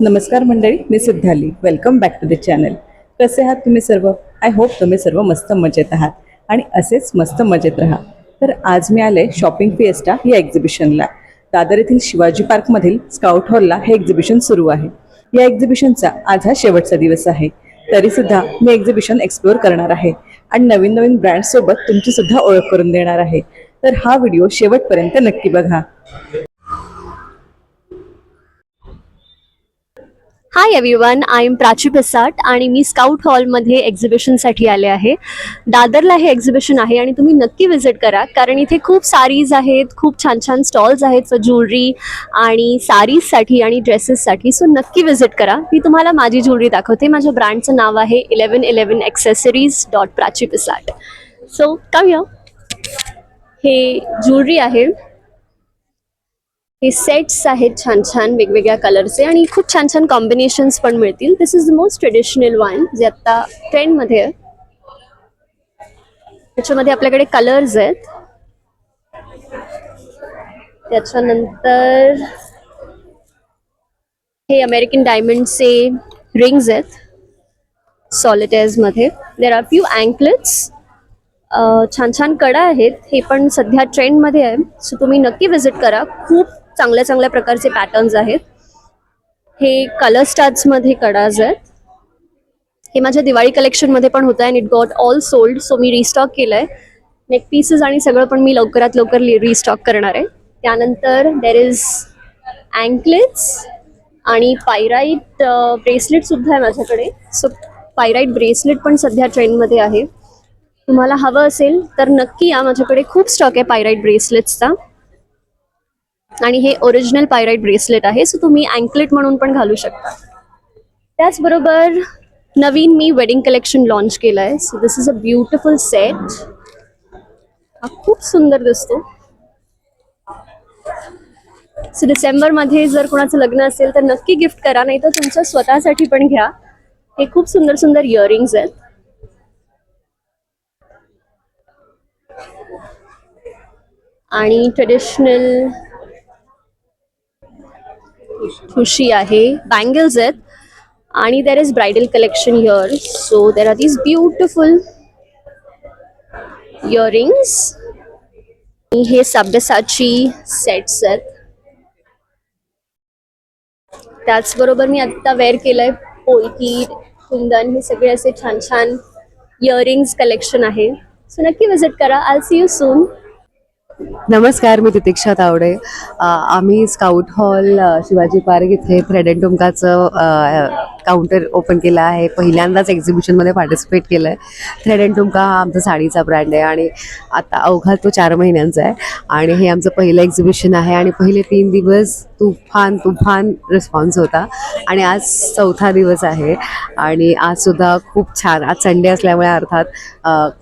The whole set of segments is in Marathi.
नमस्कार मंडळी, मी Siddhali. Welcome back to the channel. कसे आहात तुम्ही सर्व? आय होप तुम्ही सर्व मस्त मजेत आहात आणि असेच मस्त मजेत राहा. तर आज मी आले शॉपिंग फिएस्टा या एक्झिबिशनला. दादर येथील शिवाजी पार्कमधील स्काउट हॉलला हे एक्झिबिशन सुरू आहे. या एक्झिबिशनचा आज हा शेवटचा दिवस आहे. तरीसुद्धा मी एक्झिबिशन एक्सप्लोअर करणार आहे आणि नवीन नवीन ब्रँडसोबत तुमची सुद्धा ओळख करून देणार आहे. तर हा व्हिडिओ शेवटपर्यंत नक्की बघा. Hi everyone, I am Prachi Pisat आणि मी स्काउट हॉलमध्ये एक्झिबिशनसाठी आले आहे. दादरला हे एक्झिबिशन आहे आणि तुम्ही नक्की विजिट करा, कारण इथे खूप सारीज आहेत, खूप छान छान स्टॉल्स आहेत फॉर ज्वेलरी आणि सारीजसाठी आणि ड्रेसेससाठी. सो नक्की विजिट करा. मी तुम्हाला माझी ज्वेलरी दाखवते. माझ्या ब्रँडचं नाव आहे 1111accessories.prachi.pisat. So come here. हे ज्वेलरी आहे, हे सेट्स आहेत छान छान वेगवेगळ्या कलरचे आणि खूप छान छान कॉम्बिनेशन्स पण मिळतील. This is the most traditional one जे आता ट्रेंडमध्ये आहे. त्याच्यामध्ये आपल्याकडे कलर्स आहेत. त्याच्यानंतर हे अमेरिकन डायमंडचे रिंग्स आहेत सॉलिटेअर्समध्ये. There are few अँकलेट्स. छान छान कडा आहेत, हे पण सध्या ट्रेंडमध्ये आहे. सो तुम्ही नक्की विजिट करा. खूप चांगल्या चांगल्या प्रकारचे पॅटर्न्स आहेत. हे कलर स्टार्ट्समध्ये कडाज आहेत. हे माझ्या दिवाळी कलेक्शनमध्ये पण होतं and it got all sold. So me restock केलं आहे. नेक पीसेस आणि सगळं पण मी लवकरात लवकर रिस्टॉक करणार आहे. त्यानंतर देर इज अँकलेट्स आणि पायराईट ब्रेसलेटसुद्धा आहे माझ्याकडे. सो पायराईट ब्रेसलेट पण सध्या ट्रेंडमध्ये आहे. तुम्हाला हवं असेल तर नक्की या. माझ्याकडे खूप स्टॉक आहे पायराईट ब्रेसलेट्सचा आणि हे ओरिजिनल पायराईट ब्रेसलेट आहे. सो तुम्ही अँकलेट म्हणून पण घालू शकता. त्याचबरोबर नवीन मी वेडिंग कलेक्शन लॉन्च केलं आहे. So this is a beautiful set. हा खूप सुंदर दिसतो. सो डिसेंबरमध्ये जर कोणाचं लग्न असेल तर नक्की गिफ्ट करा, नाही तर तुमच्या स्वतःसाठी पण घ्या. हे खूप सुंदर सुंदर इयरिंग्स आहेत आणि ट्रेडिशनल ठुशी आहे. बँगल्स आहेत आणि there is bridal collection here. So there are these beautiful earrings. हे सब्यसाची सेट्स आहेत. त्याचबरोबर मी आत्ता वेअर केलंय पोलकी, कुंदन, हे सगळे असे छान छान इयरिंग्स कलेक्शन आहे. सो नक्की विजिट करा. I see you soon. नमस्कार, मी तितिक्षा तावडे. आम्ही स्काउट हॉल शिवाजी पार्क इथे थ्रेड अँड टुमकाचं काउंटर ओपन केलं आहे. पहिल्यांदाच एक्झिबिशनमध्ये पार्टिसिपेट केलं आहे. थ्रेड अँड टुमका हा आमचा साडीचा ब्रँड आहे आणि आता अवघा तो 4 महिन्यांचा आहे आणि हे आमचं पहिलं एक्झिबिशन आहे आणि पहिले 3 दिवस तुफान रिस्पॉन्स होता आणि आज 4था दिवस आहे आणि आजसुद्धा खूप छान. आज संडे असल्यामुळे अर्थात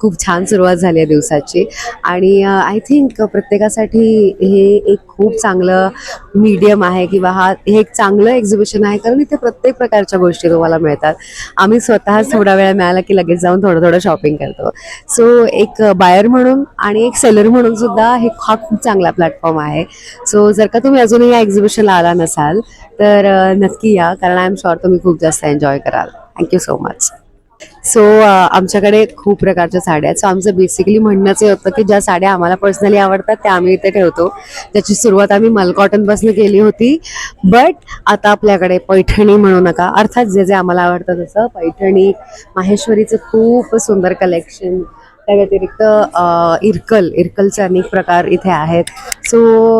खूप छान सुरुवात झाली आहे दिवसाची आणि आय थिंक प्रत्येकासाठी हे एक खूप चांगलं मीडियम आहे किंवा हे एक चांगलं एक्झिबिशन आहे, कारण इथे प्रत्येक प्रकारच्या गोष्टी तुम्हाला मिळतात. आम्ही स्वतःच थोडा वेळ मिळाला की लगेच जाऊन थोडं शॉपिंग करतो. सो एक बायर म्हणून आणि एक सेलर म्हणून सुद्धा हा खूप चांगला प्लॅटफॉर्म आहे. सो जर का तुम्ही अजूनही या एक्झिबिशनला आला नसाल तर नक्की या, कारण आय एम शुअर तुम्ही खूप जास्त एन्जॉय कराल. Thank you so much. सो आमच्याकडे खूप प्रकारच्या साड्या आहेत. सो आमचं बेसिकली म्हणणंच हे होतं की ज्या साड्या आम्हाला पर्सनली आवडतात त्या आम्ही इथे ठेवतो. त्याची सुरुवात आम्ही मल कॉटनपासून केली होती, बट आता आपल्याकडे पैठणी म्हणू नका, अर्थात जे जे आम्हाला आवडतं तसं पैठणी, माहेश्वरीचं खूप सुंदर कलेक्शन. त्या व्यतिरिक्त इरकलचे अनेक प्रकार इथे आहेत. सो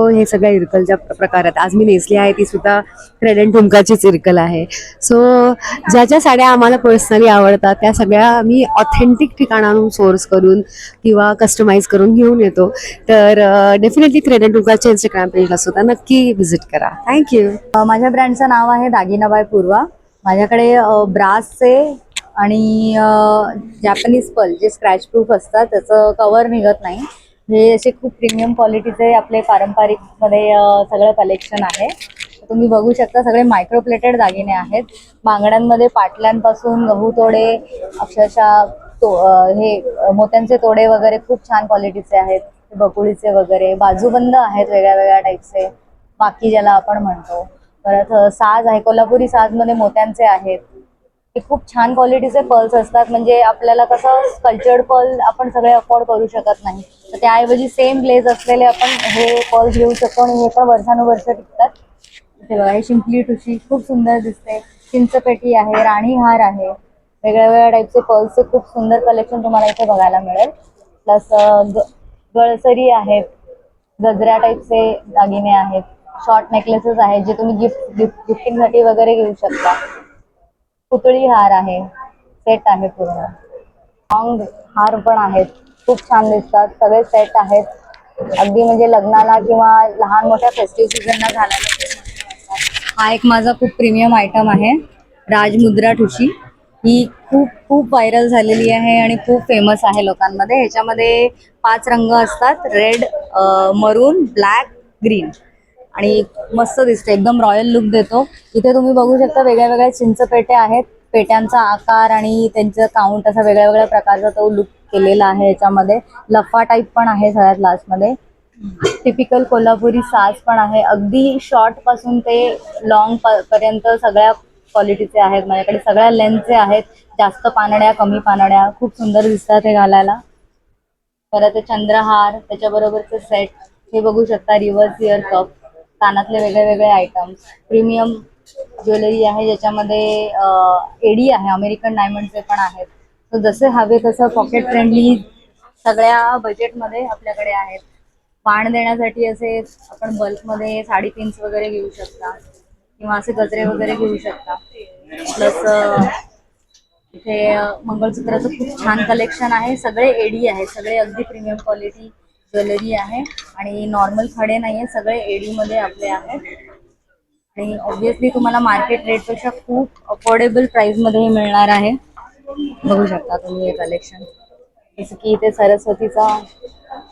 हे सगळ्या इरकलच्या प्रकार आहेत. आज मी नेसली आहे ती सुद्धा थ्रेड अँड टुमकाचीच इरकल आहे. सो ज्या ज्या साड्या आम्हाला पर्सनली आवडतात त्या सगळ्या आम्ही ऑथेंटिक ठिकाणाहून सोर्स करून किंवा कस्टमाइज करून घेऊन येतो. तर डेफिनेटली थ्रेड अँड टुमकाच्या इंस्टाग्राम पेजला सुद्धा नक्की व्हिजिट करा. थँक्यू. माझ्या ब्रँडचं नाव आहे दागिना बाय पूर्वा. माझ्याकडे ब्रासचे आणि जॅपनीज पर्ल जे स्क्रॅच प्रूफ असतात, त्याचं कवर निघत नाही. हे असे खूप प्रीमियम क्वालिटीचे आपले पारंपरिकमध्ये सगळं कलेक्शन आहे. तुम्ही बघू शकता सगळे मायक्रोप्लेटेड दागिने आहेत. बांगड्यांमध्ये पाटल्यांपासून गहू तोडे, अक्षरशः हे मोत्यांचे तोडे वगैरे खूप छान क्वालिटीचे आहेत. बकुळीचे वगैरे बाजूबंद आहेत वेगळ्या वेगळ्या टाईपचे, बाकी ज्याला आपण म्हणतो. परत साज आहे, कोल्हापुरी साजमध्ये मोत्यांचे आहेत. हे खूप छान क्वालिटीचे पर्ल्स असतात. म्हणजे आपल्याला कसं स्कल्चर्ड पर्ल आपण सगळे अफोर्ड करू शकत नाही, तर त्याऐवजी सेम ग्लेज असलेले आपण हे पर्ल्स घेऊ शकतो आणि हे पण वर्षानुवर्ष टिकतात. इथे बघा, हे शिंपली ठुशी खूप सुंदर दिसते. चिंचपेटी आहे, राणी हार आहे, वेगळ्या वेगळ्या टाईपचे पर्ल्सचे खूप सुंदर कलेक्शन तुम्हाला इथे बघायला मिळेल. प्लस गळसरी आहेत, गजऱ्या टाईपचे दागिने आहेत, शॉर्ट नेकलेसेस आहेत जे तुम्ही गिफ्टिंगसाठी वगैरे घेऊ शकता. पुतळी हार आहे, सेट आहे पूर्ण. लॉंग हार पण आहेत, खूप छान दिसतात. सगळे सेट आहेत, अगदी म्हणजे लग्नाला किंवा लहान मोठ्या फेस्टिव्ह सीझनला घालायला. हा एक माझा खूप प्रीमियम आयटम आहे, राजमुद्रा ठुशी. ही खूप खूप व्हायरल झालेली आहे आणि खूप फेमस आहे लोकांमध्ये. ह्याच्यामध्ये 5 रंग असतात, रेड, मरून, ब्लॅक, ग्रीन, आणि मस्त दिसते, एकदम रॉयल लुक देतो. इथे तुम्ही बघू शकता वेगळ्या वेगळ्या चिंचपेट्या आहेत. पेट्यांचा आकार आणि त्यांचं काउंट असा वेगळ्या वेगळ्या प्रकारचा तो लुक केलेला आहे. याच्यामध्ये लफा टाईप पण आहे सगळ्यात लास्टमध्ये. टिपिकल कोल्हापुरी साज पण आहे, अगदी शॉर्ट पासून ते लॉंग पर्यंत सगळ्या क्वालिटीचे आहेत माझ्याकडे. सगळ्या लेंथचे आहेत, जास्त पानड्या, कमी पानड्या, खूप सुंदर दिसतात हे घालायला. परत ते चंद्रहार, त्याच्याबरोबरचे सेट हे बघू शकता. रिव्हर्स इयर कप, कानातले वेगळे वेगळे आयटम्स, प्रीमियम ज्वेलरी आहे ज्याच्यामध्ये एडी आहे, अमेरिकन डायमंडचे पण आहेत. तर जसे हवे तसं पॉकेट फ्रेंडली सगळ्या बजेटमध्ये आपल्याकडे आहेत. पाण देण्यासाठी असे आपण बल्कमध्ये साडी पिन्स वगैरे घेऊ शकता किंवा असे गजरे वगैरे घेऊ शकता. प्लस इथे मंगळसूत्राचं खूप छान कलेक्शन आहे. सगळे एडी आहे, सगळे अगदी प्रीमियम क्वालिटी ज्वेलरी आहे आणि नॉर्मल खडे नाहीये, सगळे एडी मध्ये आपले आहेत. आणि ऑब्विसली तुम्हाला मार्केट रेटपेक्षा खूप अफोर्डेबल प्राइस मध्ये हे मिळणार आहे. बघू शकता तुम्ही हे कलेक्शन. जसं की इथे सरस्वतीचा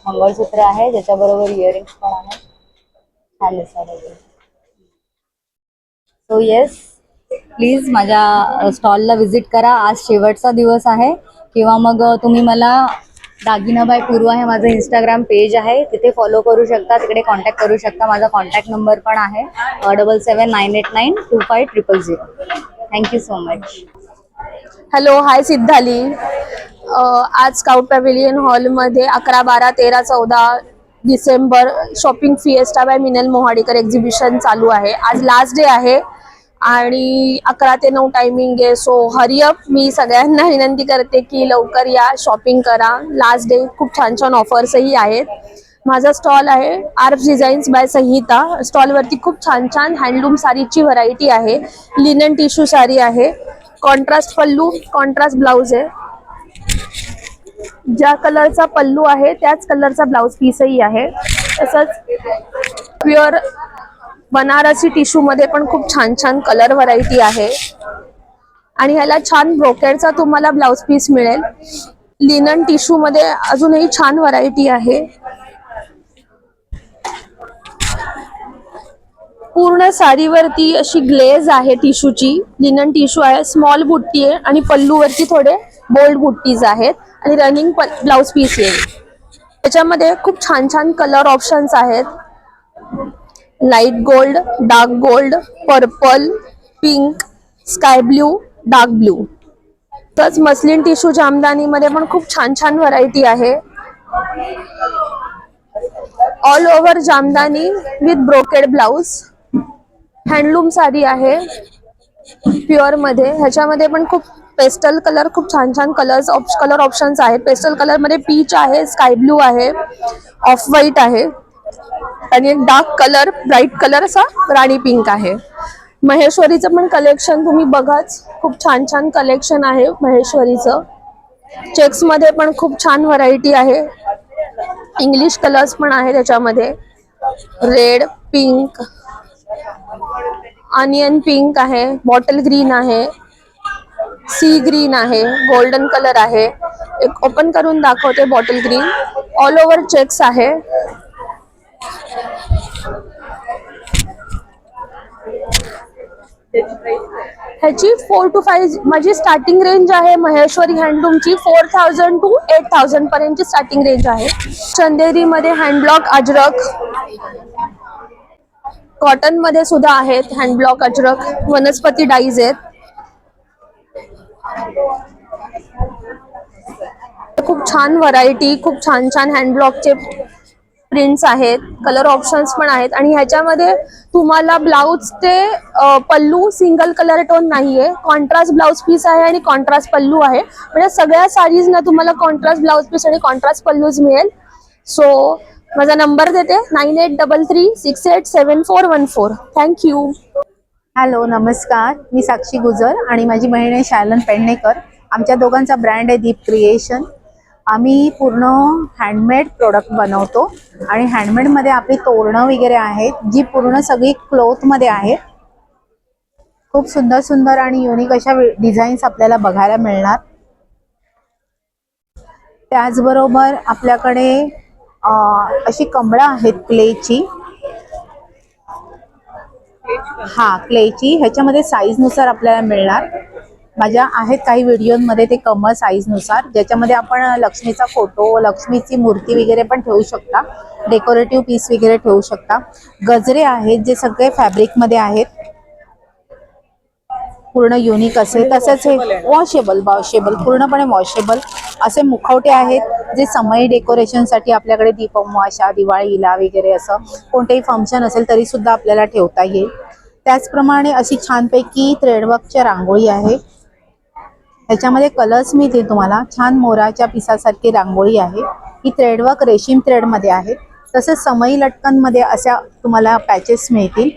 मंगळसूत्र आहे, ज्याच्याबरोबर इयरिंग्स पण आहे, छान दिसतात. सो येस, प्लीज माझ्या स्टॉलला व्हिजिट करा. आज शेवटचा दिवस आहे. किंवा मग तुम्ही मला दागिना बाय पूर्वा हे माझं इंस्टाग्राम पेज आहे, तिथे फॉलो करू शकता, तिकडे कॉन्टॅक्ट करू शकता. माझा कॉन्टॅक्ट नंबर पण आहे 7798925000. Thank you so much. Hello, hi Siddhali. आज स्काउट पॅव्हिलियन हॉलमध्ये 11, 12, 13, 14 December shopping fiesta by Minal Mohadekar exhibition चालू आहे. आज लास्ट डे आहे आणि 11 ते 9 टायमिंग आहे. सो हरिअप, मी सगळ्यांना विनंती करते की लवकर या, शॉपिंग करा. लास्ट डे खूप छान छान ऑफर्सही आहेत. माझा स्टॉल आहे आर्फ डिझाईन्स बाय संहिता. स्टॉलवरती खूप छान छान हँडलूम साडीची व्हरायटी आहे. लिनन टिश्यू साडी आहे, कॉन्ट्रास्ट पल्लू, कॉन्ट्रास्ट ब्लाउज आहे. ज्या कलरचा पल्लू आहे त्याच कलरचा ब्लाउज पीसही आहे. तसंच प्युअर बनारसी टिश्यू मध्ये पण खूप छान छान कलर व्हरायटी आहे आणि ह्याला छान ब्रोकेडचा तुम्हाला ब्लाउज पीस मिळेल. लिनन टिश्यू मध्ये अजूनही छान व्हरायटी आहे. पूर्ण साडीवरती अशी ग्लेज आहे टिश्यूची, लिनन टिश्यू आहे, स्मॉल बुट्टी आहे आणि पल्लूवरती थोडे बोल्ड बुट्टीज आहेत आणि रनिंग ब्लाउज पीस येईल. त्याच्यामध्ये खूप छान छान कलर ऑप्शन्स आहेत. Light gold, dark gold, purple, pink, sky blue, dark blue. तसंच मस्लिन टिश्यू जामदानीमध्ये पण खूप छान छान व्हरायटी आहे. All over jamdani with brocade blouse. Handloom sari आहे प्युअर मध्ये. ह्याच्यामध्ये पण खूप पेस्टल कलर, खूप छान छान कलर ऑप्शन्स आहेत. पेस्टल कलर मध्ये पीच आहे, स्काय ब्लू आहे, ऑफ व्हाईट आहे आणि एक डार्क कलर, ब्राईट कलर असा राणी पिंक आहे. महेश्वरीचं पण कलेक्शन तुम्ही बघाच, खूप छान छान कलेक्शन आहे महेश्वरीचं. चेक्स मध्ये पण खूप छान व्हरायटी आहे. इंग्लिश कलर्स पण आहे त्याच्यामध्ये, रेड, पिंक, ऑनियन पिंक आहे, बॉटल ग्रीन आहे, सी ग्रीन आहे, गोल्डन कलर आहे. एक ओपन करून दाखवते bottle green. All over checks आहे. ह्याची 4 to 5 माझी स्टार्टिंग रेंज आहे. महेश्वरी हँडलूमची 4000 to 8000 पर्यंतची स्टार्टिंग रेंज आहे. चंदेरी मध्ये हँडब्लॉक, अजरक, कॉटन मध्ये सुद्धा आहेत, हँड ब्लॉक अजरक, वनस्पती डाईज आहेत. खूप छान व्हरायटी, खूप छान छान हँड ब्लॉकचे प्रिंट्स आहेत, कलर ऑप्शन्स पण आहेत. आणि ह्याच्यामध्ये तुम्हाला ब्लाउज ते पल्लू सिंगल कलर टोन नाहीये, कॉन्ट्रास्ट ब्लाउज पीस आहे आणि कॉन्ट्रास्ट पल्लू आहे. म्हणजे सगळ्या साडीज ना तुम्हाला कॉन्ट्रास्ट ब्लाउज पीस आणि कॉन्ट्रास्ट पल्लूज मिळेल. सो माझा नंबर देते 9833687414. थँक्यू. हॅलो, नमस्कार. मी साक्षी गुजर आणि माझी बहीण आहे शालन पेडणेकर. आमच्या दोघांचा ब्रँड आहे दीप क्रिएशन. आम्ही पूर्ण हँडमेड प्रोडक्ट बनवतो आणि हँडमेडमध्ये आपली तोरणं वगैरे आहेत, जी पूर्ण सगळी क्लोथमध्ये आहेत. खूप सुंदर सुंदर आणि युनिक अशा डिझाईन्स आपल्याला बघायला मिळणार. त्याचबरोबर आपल्याकडे अशी कमळं आहेत क्लेची. क्लेची ह्याच्यामध्ये साईजनुसार आपल्याला मिळणार. माझ्या आहेत काही व्हिडिओमध्ये ते कमळ साईजनुसार, ज्याच्यामध्ये आपण लक्ष्मीचा फोटो, लक्ष्मीची मूर्ती वगैरे पण ठेवू शकता, डेकोरेटिव्ह पीस वगैरे ठेवू शकता. गजरे आहेत जे सगळे फॅब्रिकमध्ये आहेत, पूर्ण युनिक असे. तसेच हे वॉशेबल पूर्णपणे वॉशेबल असे मुखवटे आहेत, जे समई डेकोरेशनसाठी आपल्याकडे दीपमाशा, दिवाळीला वगैरे असं कोणतेही फंक्शन असेल तरी सुद्धा आपल्याला ठेवता येईल. त्याचप्रमाणे अशी छानपैकी थ्रेडवर्कच्या रांगोळी आहे. ह्याच्यामध्ये कलर्स मिळतील तुम्हाला. छान मोराच्या पिसासारखी रांगोळी आहे. ही थ्रेडवर्क रेशीम थ्रेडमध्ये आहे. तसेच समई लटकनमध्ये अशा तुम्हाला पॅचेस मिळतील,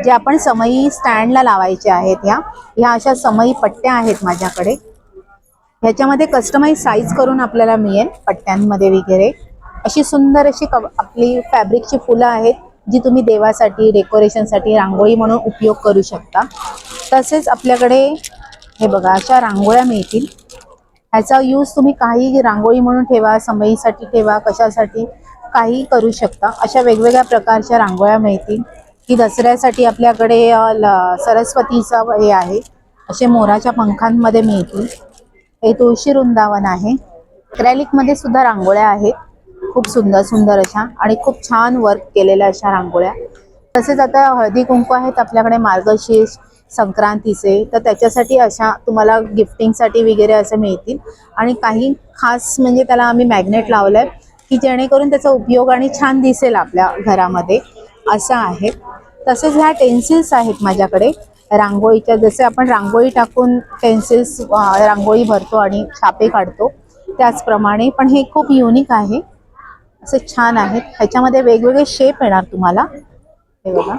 जे आपण समई स्टँडला लावायचे आहेत. ह्या अशा समई पट्ट्या आहेत माझ्याकडे. ह्याच्यामध्ये कस्टमाइज साईज करून आपल्याला मिळेल पट्ट्यांमध्ये वगैरे. अशी सुंदर अशी आपली फॅब्रिकची फुलं आहेत, जी तुम्ही देवासाठी, डेकोरेशनसाठी, रांगोळी म्हणून उपयोग करू शकता. तसेच आपल्याकडे हे बघा अशा रांगोळ्या मिळतील. ह्याचा यूज तुम्ही काही रांगोळी म्हणून ठेवा, समईसाठी ठेवा, कशासाठी काही करू शकता. अशा वेगवेगळ्या प्रकारच्या रांगोळ्या मिळतील. की दसऱ्यासाठी आपल्याकडे सरस्वतीचा हे आहे, असे मोराच्या पंखांमध्ये मिळतील. हे तुळशी वृंदावन आहे. ॲक्रेलिकमध्ये सुद्धा रांगोळ्या आहेत, खूप सुंदर सुंदर अशा आणि खूप छान वर्क केलेल्या अशा रांगोळ्या. तसेच आता हळदी कुंकू आहेत आपल्याकडे मार्गशीर्ष संक्रांतीचे, तर त्याच्यासाठी अशा तुम्हाला गिफ्टिंगसाठी वगैरे असं मिळतील. आणि काही खास म्हणजे त्याला आम्ही मॅग्नेट लावलं आहे, की जेणेकरून त्याचा उपयोग आणि छान दिसेल आपल्या घरामध्ये, असं आहे. तसेच ह्या टेन्सिल्स आहेत माझ्याकडे रांगोळीच्या. जसे आपण रांगोळी टाकून टेन्सिल्स रांगोळी भरतो आणि छापे काढतो, त्याचप्रमाणे. पण हे खूप युनिक आहे, असे छान आहेत. ह्याच्यामध्ये वेगवेगळे शेप येणार तुम्हाला. हे बघा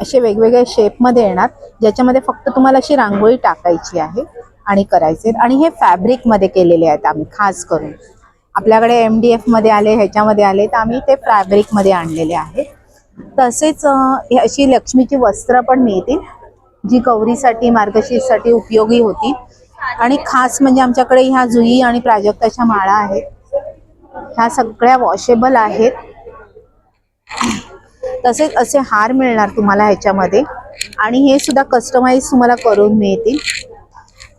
असे वेगवेगळे शेपमध्ये येणार, ज्याच्यामध्ये फक्त तुम्हाला अशी रांगोळी टाकायची आहे आणि करायचे. आणि हे फॅब्रिकमध्ये केलेले आहेत आम्ही खास करून. आपल्याकडे MDF मध्ये आले, ह्याच्यामध्ये आले, तर आम्ही ते फॅब्रिकमध्ये आणलेले आहे. तसेच अशी लक्ष्मीची वस्त्र पण मिळतील, जी गौरीसाठी, मार्गशीर्षसाठी उपयोगी होती. आणि खास म्हणजे आमच्याकडे ह्या जुई आणि प्राजक्ताच्या माळा आहेत. ह्या सगळ्या वॉशेबल आहेत. तसेच असे हार मिळणार तुम्हाला ह्याच्यामध्ये, आणि हे सुद्धा कस्टमाइज तुम्हाला करून मिळतील.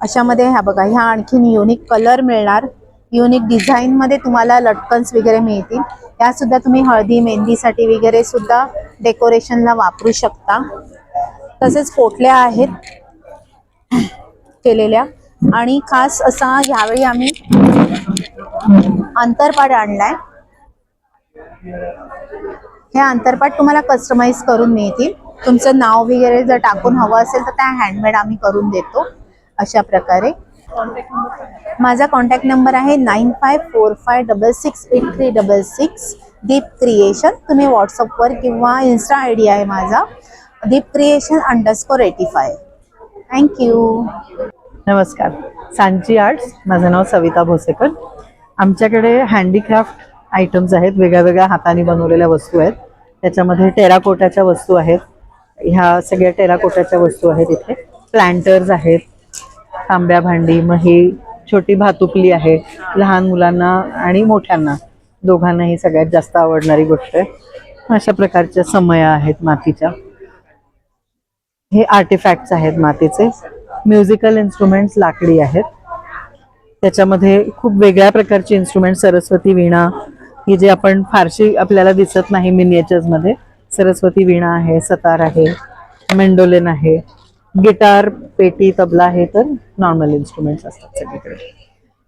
अशामध्ये ह्या बघा, ह्या आणखीन युनिक कलर मिळणार, युनिक डिझाईनमध्ये तुम्हाला लटकन्स वगैरे मिळतील. त्या सुद्धा तुम्ही हळदी मेहंदीसाठी वगैरे सुद्धा डेकोरेशनला वापरू शकता. तसेच पोटल्या आहेत केलेल्या. आणि खास असा यावेळी आम्ही अंतरपाट आणलाय. हे अंतरपाट तुम्हाला कस्टमाइज करून मिळतील. तुमचं नाव वगैरे जर टाकून हवं असेल तर त्या हँडमेड आम्ही करून देतो अशा प्रकारे. माझा कॉन्टॅक्ट नंबर आहे 9545668366 दीप क्रिएशन. तुम्ही व्हॉट्सअपवर किंवा इन्स्टा ID आहे माझा दीप क्रिएशन _85. थँक्यू. नमस्कार, सांची आर्ट्स. माझं नाव सविता भोसेकर. आमच्याकडे हँडीक्राफ्ट आयटम्स आहेत, वेगळ्या वेगळ्या हाताने बनवलेल्या वस्तू आहेत. त्याच्यामध्ये टेराकोटाच्या वस्तू आहेत. ह्या सगळ्या टेराकोटाच्या वस्तू आहेत. इथे प्लांटर्स आहेत, तांब्या भांडी, मग ही छोटी भातुकली आहे, लहान मुलांना आणि मोठ्यांना दोघांनाही सगळ्यात जास्त आवडणारी गोष्ट आहे. अशा प्रकारच्या समया आहेत मातीच्या. हे आर्टिफॅक्ट्स आहेत मातीचे. म्युझिकल इन्स्ट्रुमेंट्स लाकडी आहेत. त्याच्यामध्ये खूप वेगळ्या प्रकारचे इन्स्ट्रुमेंट, सरस्वती वीणा, ही जी आपण फारशी आपल्याला दिसत नाही मिनिएचर्स मध्ये, सरस्वती वीणा आहे, सतार आहे, मेंडोलिन आहे, गिटार, पेटी, तबला हे तर नॉर्मल इन्स्ट्रुमेंट्स असतात सगळीकडे.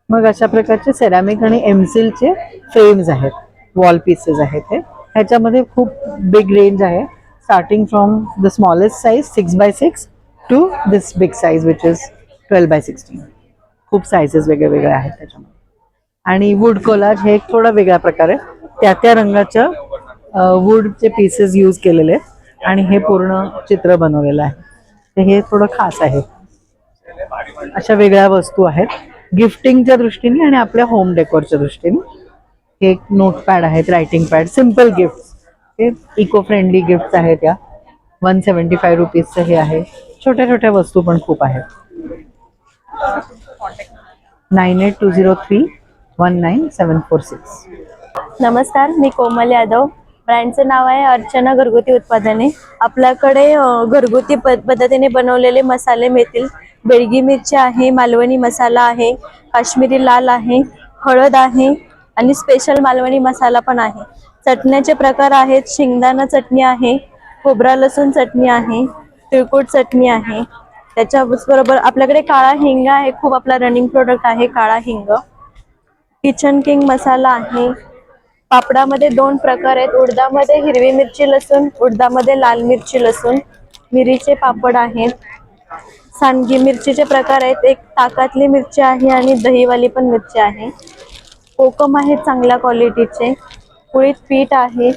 मग अशा प्रकारचे सेरामिक आणि एमसिलचे फ्रेम्स आहेत, वॉल पीसेस आहेत. हे ह्याच्यामध्ये खूप बिग रेंज आहे, starting from the smallest size 6x6 to this big size which is 12x16. खूप साईजेस वेगळे वेगळे आहेत त्याच्यामध्ये. आणि वूड कोलाज हे एक थोडा वेगळा प्रकार आहे, त्या रंगाच्या वूडचे पीसेस यूज केलेले आहेत आणि हे पूर्ण चित्र बनवलेलं आहे. तर हे थोडं खास आहे. अशा वेगळ्या वस्तू आहेत गिफ्टिंगच्या दृष्टीने आणि आपल्या होम डेकोरच्या दृष्टीने. हे एक नोटपॅड आहेत, रायटिंग पॅड, सिम्पल गिफ्ट, हे इको फ्रेंडली गिफ्ट आहेत. या 175 रुपीजचं हे आहे. छोट्या छोट्या वस्तू पण खूप आहेत. 9820319746. नमस्कार, मी कोमल यादव. ब्रँडचं नाव आहे अर्चना घरगुती उत्पादने. आपल्याकडे घरगुती पद्धतीने बनवलेले मसाले मिळतील. बेडगी मिरची आहे, मालवणी मसाला आहे, काश्मीरी लाल आहे, हळद आहे आणि स्पेशल मालवणी मसाला पण आहे. चटण्याचे प्रकार आहेत, शेंगदाणा चटणी आहे, खोबरा लसूण चटणी आहे, तिळकुट चटणी आहे. त्याच्याबरोबर आपल्याकडे काळा हिंग आहे, खूप आपला रनिंग प्रोडक्ट आहे काळा हिंग. किचन किंग मसाला आहे. पापडामध्ये 2 प्रकार आहेत, उडदामध्ये हिरवी मिरची लसूण, उडदामध्ये लाल मिरची लसूण. मिरीचे पापड आहेत. सांडगी मिरचीचे प्रकार आहेत, एक ताकातली मिरची आहे आणि दहीवाली पण मिरची आहे. कोकम आहे चांगल्या क्वालिटीचे. कुळीत पीठ आहे,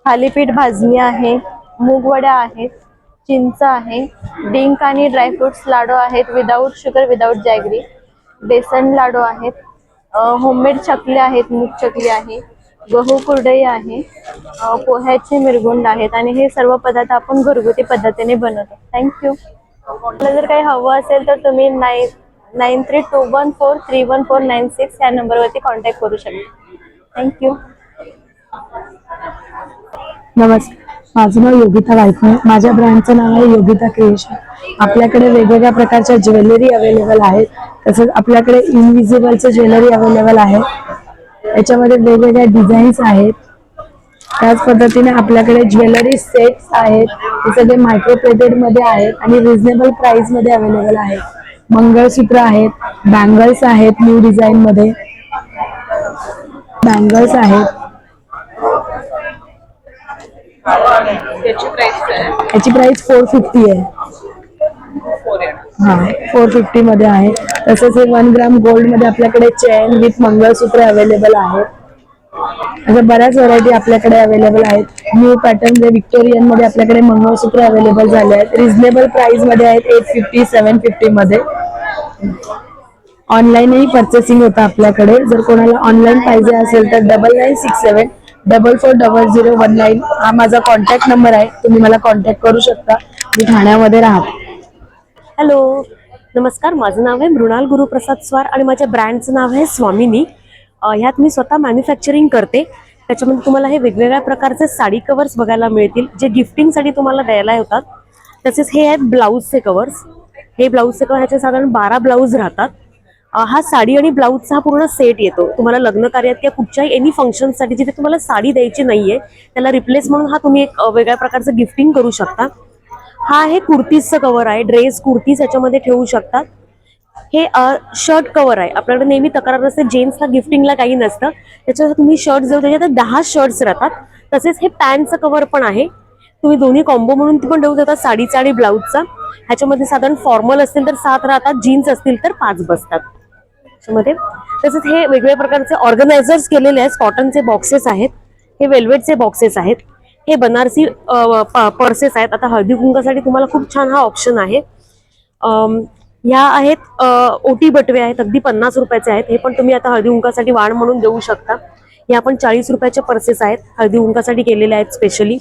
थालीपीठ भाजणी आहे, मूगवड्या आहेत, चिंच आहे, डिंक आणि ड्रायफ्रुट्स लाडू आहेत विदाऊट शुगर विदाऊट जॅगरी. बेसन लाडू आहेत, होममेड चकली आहेत, मूग चकली आहे, गहू कुरडई आहे, पोह्याचे मिरगुंड आहेत आणि हे सर्व पदार्थ आपण घरगुती पद्धतीने बनवतो. थँक्यू. आपल्याला जर काही हवं असेल तर तुम्ही 9321431496 या नंबरवरती कॉन्टॅक्ट करू शकता. थँक्यू. नमस्कार, माझं नाव योगिता वायफळ. माझ्या ब्रँडचं नाव आहे योगिता क्रिएशन. आपल्याकडे वेगवेगळ्या प्रकारच्या ज्वेलरी अवेलेबल आहेत. तसंच आपल्याकडे इनविजिबलचं ज्वेलरी अवेलेबल आहे. याच्यामध्ये वेगवेगळ्या डिझाईन्स आहेत. त्याच पद्धतीने आपल्याकडे ज्वेलरी सेट्स आहेत, ते सगळे मायक्रो प्लेटेडमध्ये आहेत आणि रिझनेबल प्राइसमध्ये अवेलेबल आहेत. मंगळसूत्र आहेत, बँगल्स आहेत, न्यू डिझाईनमध्ये बँगल्स आहेत. याची प्राइस 450 आहे. हां, 450 मध्ये आहे. तसंच हे 1 ग्राम गोल्ड मध्ये आपल्याकडे चेन विथ मंगळसूत्र अवेलेबल आहेत. अशा बऱ्याच व्हरायटी आपल्याकडे अवेलेबल आहेत. न्यू पॅटर्न जे विक्टोरियन मध्ये आपल्याकडे मंगळसूत्र अवेलेबल झाले आहेत. रिझनेबल प्राइस मध्ये आहेत, 850 750 मध्ये. ऑनलाईनही परचेसिंग होतं आपल्याकडे. जर कोणाला ऑनलाईन पाहिजे असेल तर 9967440019 हा माझा कॉन्टॅक्ट नंबर आहे. तुम्ही मला कॉन्टॅक्ट करू शकता. मी ठाण्यामध्ये राहते. हॅलो, नमस्कार. माझं नाव आहे मृणाल गुरुप्रसाद स्वार आणि माझ्या ब्रँडचं नाव आहे स्वामिनी. ह्यात मी स्वतः मॅन्युफॅक्चरिंग करते. त्याच्यामध्ये तुम्हाला हे वेगवेगळ्या प्रकारचे साडी कवर्स बघायला मिळतील, जे गिफ्टिंगसाठी तुम्हाला द्यायला होतात. तसेच हे आहेत ब्लाऊजचे कवर्स. हे ब्लाऊजचे कवर ह्याचे साधारण 12 ब्लाऊज राहतात. हा साडी आणि ब्लाऊजचा हा पूर्ण सेट येतो. तुम्हाला लग्न कार्यात किंवा कुठच्याही एनी फंक्शनसाठी जिथे तुम्हाला साडी द्यायची नाहीये, त्याला रिप्लेस म्हणून हा तुम्ही एक वेगळ्या प्रकारचं गिफ्टिंग करू शकता. हा आहे कुर्तीजचं कवर आहे. ड्रेस कुर्तीज याच्यामध्ये ठेवू शकतात. हे शर्ट कवर आहे. आपल्याकडे नेहमी तक्रार असते जेंट्सला गिफ्टिंगला काही नसतं, त्याच्यावर तुम्ही शर्ट जर त्याच्यात 10 शर्ट्स राहतात. तसेच हे पॅन्टचं कवर पण आहे. तुम्ही दोन्ही कॉम्बो म्हणून पण देऊ शकता, साडीचा आणि ब्लाऊजचा. ह्याच्यामध्ये साधारण फॉर्मल असतील तर 7 राहतात, जीन्स असतील तर 5 बसतात ह्याच्यामध्ये. तसेच हे वेगवेगळ्या प्रकारचे ऑर्गनायझर्स केलेले आहेत. कॉटनचे बॉक्सेस आहेत, हे वेल्वेटचे बॉक्सेस आहेत, हे बनारसी पर्सेस आहेत. आता हळदी कुंकासाठी तुम्हाला खूप छान हा ऑप्शन आहे. ह्या आहेत ओटी बटवे आहेत, अगदी 50 रुपयाचे आहेत. हे पण तुम्ही आता हळदी कुंकासाठी वाण म्हणून देऊ शकता. हे आपण 40 रुपयाचे पर्सेस आहेत, हळदी कुंकासाठी केलेले आहेत स्पेशली.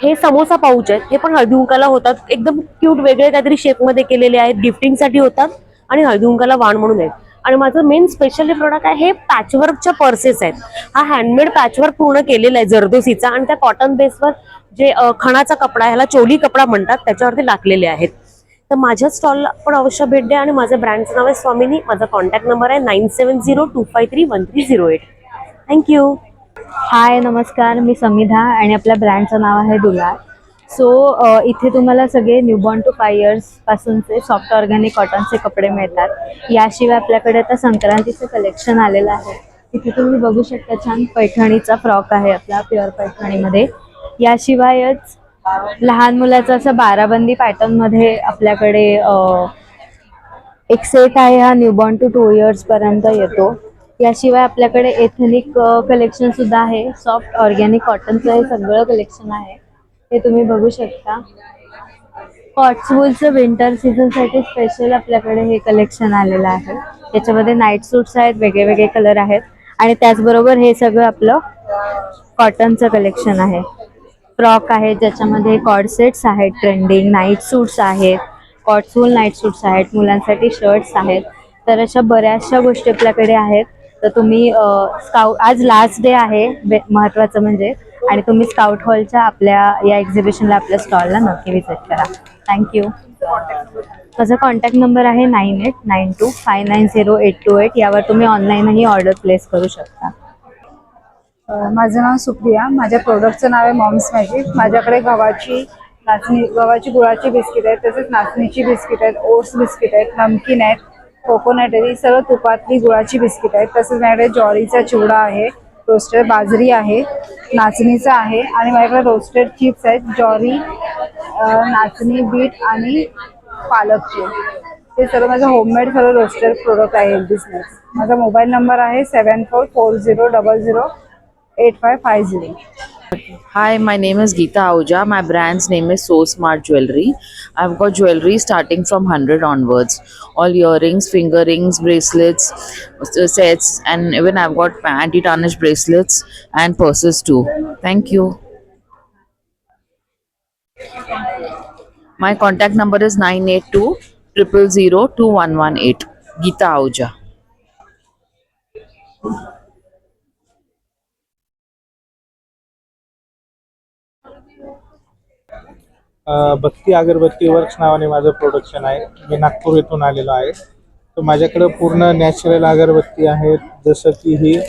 हे समोसा पाऊच आहेत, हे पण हळदी कुंकाला होतात. एकदम क्यूट वेगळे काहीतरी शेपमध्ये केलेले आहेत, गिफ्टिंगसाठी होतात आणि हळदी कुंकाला वाण म्हणून आहेत. आणि माझं मेन स्पेशली प्रोडक्ट आहे हे पॅचवर्कच्या पर्सेस आहेत. हा हँडमेड पॅचवर्क पूर्ण केलेला आहे जरदोसीचा आणि त्या कॉटन बेसवर जे खणाचा कपडा, ह्याला चोली कपडा म्हणतात, त्याच्यावरती टाकलेले आहेत. तर माझ्या स्टॉलला पण अवश्य भेट द्या. आणि माझं ब्रँडचं नाव आहे स्वामिनी. माझा कॉन्टॅक्ट नंबर आहे 9702531308. थँक्यू. हाय नमस्कार, मी समिधा आणि आपल्या ब्रँडचं नाव आहे दुलार. सो इथे तुम्हाला सगळे न्यूबॉर्न टू 5 इयर्स पासूनचे सॉफ्ट ऑर्गॅनिक कॉटनचे कपडे मिळतात. याशिवाय आपल्याकडे आता संक्रांतीचं कलेक्शन आलेलं आहे. इथे तुम्ही बघू शकता छान पैठणीचा फ्रॉक आहे आपला प्युअर पैठणीमध्ये. याशिवायच लहान मुलाचा असं 12 पॅटर्नमध्ये आपल्याकडे एक सेट आहे. हा न्यूबॉर्न टू 2 इयर्स पर्यंत येतो. याशिवाय आपल्याकडे एथनिक कलेक्शन सुद्धा आहे. सॉफ्ट ऑर्गॅनिक कॉटनचं हे सगळं कलेक्शन आहे, हे तुम्ही बघू शकता. कॉट्सवूलचं विंटर सीझनसाठी स्पेशल आपल्याकडे हे कलेक्शन आलेलं आहे. त्याच्यामध्ये नाईट सूट्स आहेत, वेगळे वेगळे कलर आहेत आणि त्याचबरोबर हे सगळं आपलं कॉटनचं कलेक्शन आहे. फ्रॉक आहे ज्याच्यामध्ये कॉर्ड सेट्स आहेत, ट्रेंडिंग नाईट सूट्स आहेत, कॉट्सवूल नाईट सूट्स आहेत, मुलांसाठी शर्ट्स आहेत. तर अशा बऱ्याचशा गोष्टी आपल्याकडे आहेत. तर तुम्ही आज लास्ट डे आहे महत्त्वाचं म्हणजे, आणि तुम्ही स्काउट हॉलच्या आपल्या या एक्झिबिशनला आपल्या स्टॉलला नक्की विजिट करा. थँक्यू. माझा कॉन्टॅक्ट नंबर आहे 9892590828. यावर तुम्ही ऑनलाईनही ऑर्डर प्लेस करू शकता. माझं नाव सुप्रिया. माझ्या प्रोडक्टचं नाव आहे मॉम्स मॅजिक. माझ्याकडे गव्हाची गुळाची बिस्किट आहेत, तसेच नाचणीची बिस्किट आहेत, ओट्स बिस्किट आहेत, नमकीन आहेत, कोकोनट आहे, ही सर्व तुपातली गुळाची बिस्किट आहेत. तसेच माझ्याकडे ज्वारीचा चिवडा आहे, रोस्टेड बाजरी आहे, नाचणीचा आहे आणि माझ्याकडे रोस्टेड चिप्स आहेत, ज्वारी, नाचणी, बीट आणि पालकचे. हे सर्व माझं होममेड सर्व रोस्टेड प्रोडक्ट आहे हेल्दी स्नॅक्स. माझा मोबाईल नंबर आहे 7440008550. Hi, my name is Geeta Ahuja. My brand's name is So Smart Jewelry. I've got jewelry starting from 100 onwards. All earrings, finger rings, bracelets, sets, and even I've got anti-tarnish bracelets and purses too. Thank you. My contact number is 9820002118. Geeta Ahuja. भक्ती अगरबत्ती वर्क्स नावाने माझं प्रोडक्शन आहे. मी नागपूर येथून आलेलो आहे. तर माझ्याकडं पूर्ण नॅचरल अगरबत्ती आहेत, जसं की ही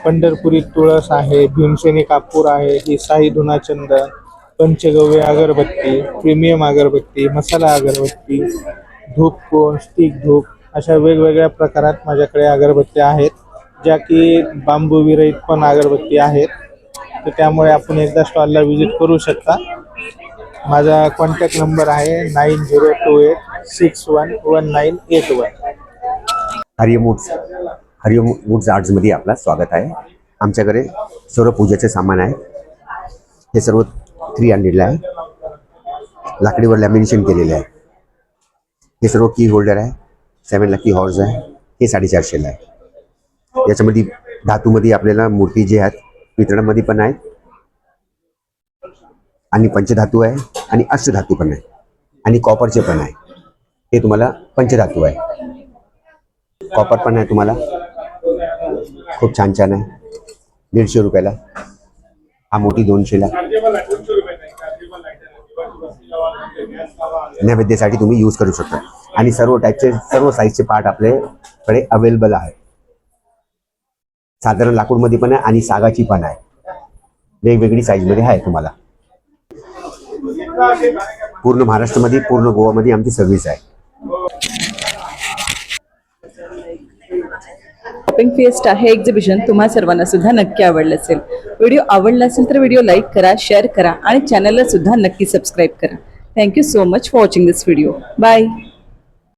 पंढरपुरी तुळस आहे, भीमसेनी कापूर आहे, ही साई धुना चंदन, पंचगव्य अगरबत्ती, प्रीमियम अगरबत्ती, मसाला अगरबत्ती, धूप कोन, स्टिक धूप, अशा वेगवेगळ्या प्रकारात माझ्याकडे अगरबत्त्या आहेत, ज्या की बांबू विरहित पण अगरबत्ती आहेत. तर त्यामुळे आपण एकदा स्टॉलला व्हिजिट करू शकता. माझा कॉन्टॅक्ट नंबर आहे 9028611981. हरिओम वूड्स आर्ट्समध्ये आपलं स्वागत आहे. आमच्याकडे सर्व पूजेचे सामान आहे. हे सर्व 300ला आहे. लाकडीवर लॅमिनेशन केलेले आहे. हे सर्व की होल्डर आहे. 7 लकी हॉर्स आहे. हे 450ला आहे. याच्यामध्ये धातूमध्ये आपल्याला मूर्ती जे आहेत पितळामध्ये पण आहेत आणि पंचधातू आहे आणि अष्टधातू पण आहे आणि कॉपरचे पण आहे. हे तुम्हाला पंचधातू आहे. कॉपर पण आहे तुम्हाला. खूप छान छान आहे. 150 रुपयाला. हा मोठी 200ला. नैवेद्यासाठी तुम्ही यूज करू शकता. आणि सर्व टाईपचे सर्व साईजचे पार्ट आपल्याकडे अवेलेबल आहे. साधारण लाकूडमध्ये पण आहे आणि सागाची पण आहे. वेगवेगळी साईजमध्ये आहे तुम्हाला. पूर्ण महाराष्ट्रामध्ये पूर्ण गोवामध्ये आमची सर्व्हिस आहे. शॉपिंग फिएस्टा हे एक्झिबिशन तुम्हा सर्वांना सुद्धा नक्की आवडलं असेल. व्हिडिओ आवडला असेल तर व्हिडिओ लाईक करा, शेअर करा आणि चॅनलला सुद्धा नक्की सबस्क्राईब करा. Thank you so much for watching this video. Bye.